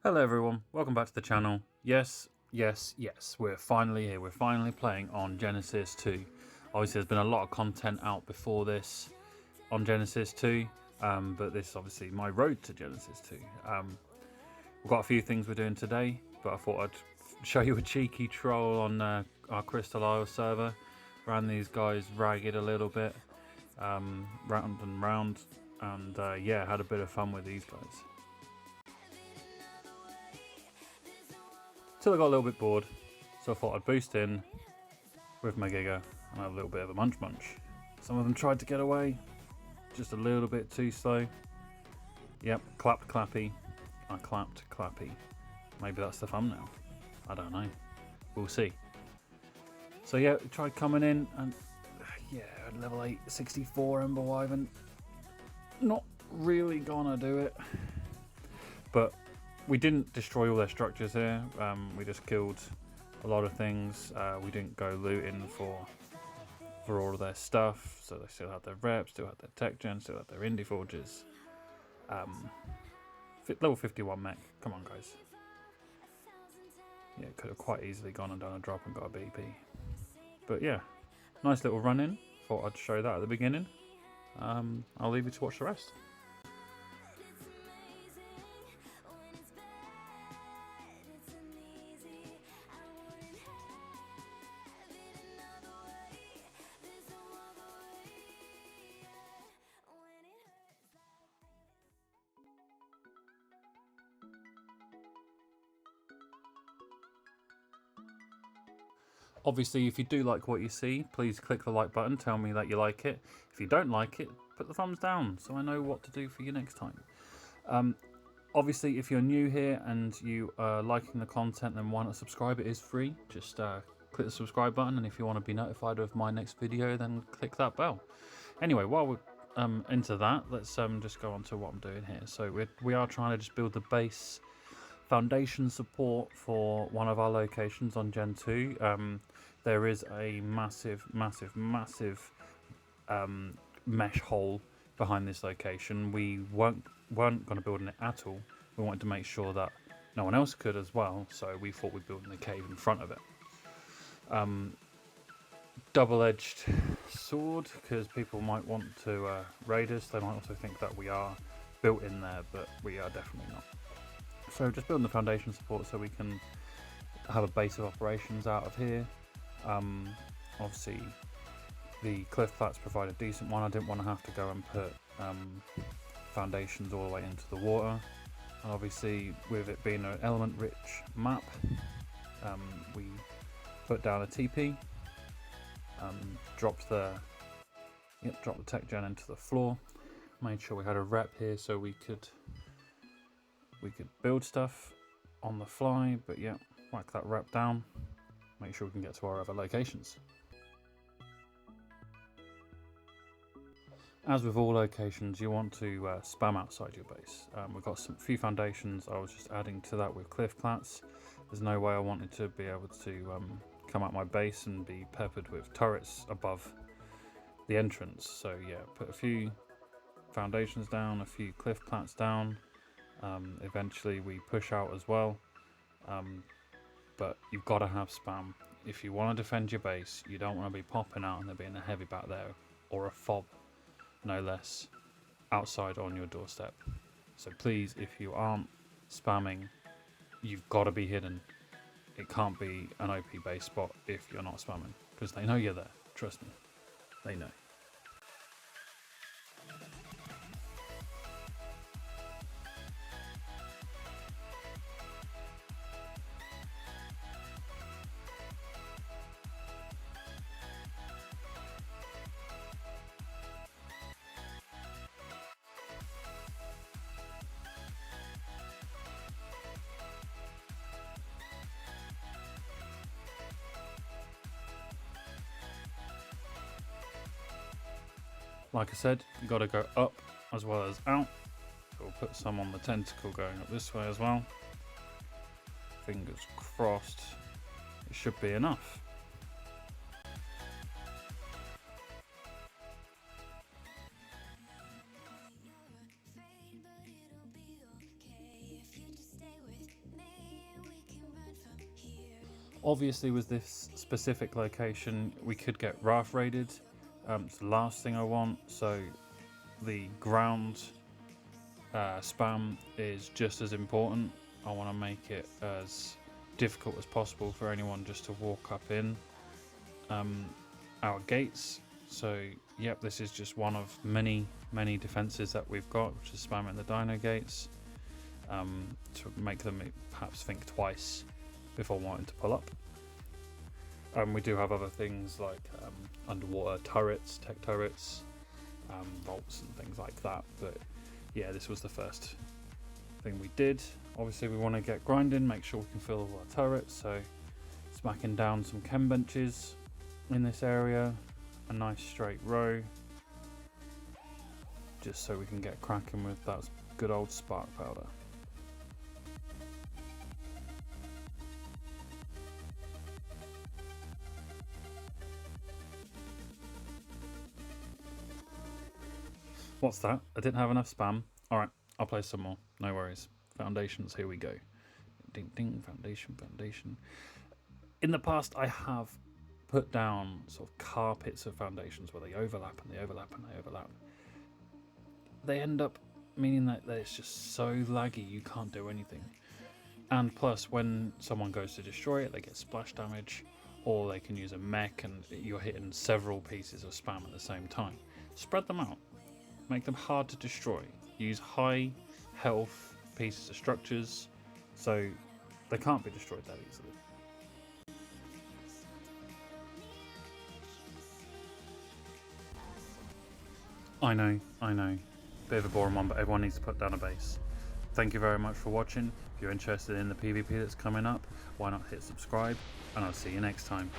Hello everyone, welcome back to the channel. Yes, we're finally here. We're finally playing on Genesis 2. Obviously there's been a lot of content out before this on Genesis 2, but this is obviously my road to Genesis 2. We've got a few things we're doing today, but I thought I'd show you a cheeky troll on our Crystal Isle server. Ran these guys ragged a little bit, round and round, and yeah, had a bit of fun with these guys. Till I got a little bit bored, so I thought I'd boost in with my Giga and have a little bit of a munch. Some of them tried to get away, just a little bit too slow. Yep, clapped clappy. I clapped clappy. Maybe that's the thumbnail. I don't know. We'll see. So yeah, tried coming in and yeah, level 8, 64 Ember Wyvern. Not really gonna do it, but we didn't destroy all their structures here. We just killed a lot of things. We didn't go looting for all of their stuff, so they still had their reps, still had their tech gen, still had their indie forges. Level 51 mech. Come on, guys. Yeah, could have quite easily gone and done a drop and got a BP. But yeah, nice little run in. Thought I'd show that at the beginning. I'll leave you to watch the rest. Obviously, if you do like what you see, please click the like button, tell me that you like it. If you don't like it, put the thumbs down so I know what to do for you next time. Obviously, if you're new here and you are liking the content, then why not subscribe? It is free. Just click the subscribe button, and if you want to be notified of my next video, then click that bell. Anyway, while we're into that, let's just go on to what I'm doing here. So we are trying to just build the base foundation support for one of our locations on Gen 2. There is a massive mesh hole behind this location. We weren't going to build in it at all. We wanted to make sure that no one else could as well, so we thought we'd build in the cave in front of it. Double-edged sword, because people might want to raid us. They might also think that we are built in there, but we are definitely not. So just building the foundation support so we can have a base of operations out of here. Obviously the cliff flats provide a decent one. I didn't want to have to go and put foundations all the way into the water, and obviously with it being an element rich map, we put down a TP, dropped the tech gen into the floor, made sure we had a rep here so we could build stuff on the fly, but yeah, whack that rep down, make sure we can get to our other locations. As with all locations, you want to spam outside your base. We've got some few foundations. I was just adding to that with cliff plats. There's no way I wanted to be able to come out my base and be peppered with turrets above the entrance. So yeah, put a few foundations down, a few cliff plats down. Eventually we push out as well, but you've got to have spam. If you want to defend your base, you don't want to be popping out and there being a heavy back there, or a fob no less, outside on your doorstep. So please, if you aren't spamming, you've got to be hidden. It can't be an OP base spot if you're not spamming, because they know you're there. Trust me, they know. Like I said, you've got to go up as well as out. So we'll put some on the tentacle going up this way as well. Fingers crossed, it should be enough. Obviously with this specific location we could get raft raided. It's the last thing I want, so the ground spam is just as important. I want to make it as difficult as possible for anyone just to walk up in our gates. So yep, this is just one of many defenses that we've got, which is spamming the dino gates to make them perhaps think twice before wanting to pull up. We do have other things like underwater turrets, tech turrets, vaults and things like that, but yeah, this was the first thing we did. Obviously we want to get grinding, make sure we can fill all our turrets, so smacking down some chem benches in this area, a nice straight row, just so we can get cracking with that good old spark powder. What's that? I didn't have enough spam. Alright, I'll play some more. No worries. Foundations, here we go. Ding ding, foundation. In the past I have put down sort of carpets of foundations where they overlap and they overlap and they overlap. They end up meaning that it's just so laggy you can't do anything. And plus when someone goes to destroy it, they get splash damage, or they can use a mech and you're hitting several pieces of spam at the same time. Spread them out. Make them hard to destroy. Use high health pieces of structures so they can't be destroyed that easily. I know. Bit of a boring one, but everyone needs to put down a base. Thank you very much for watching. If you're interested in the PvP that's coming up, why not hit subscribe, and I'll see you next time.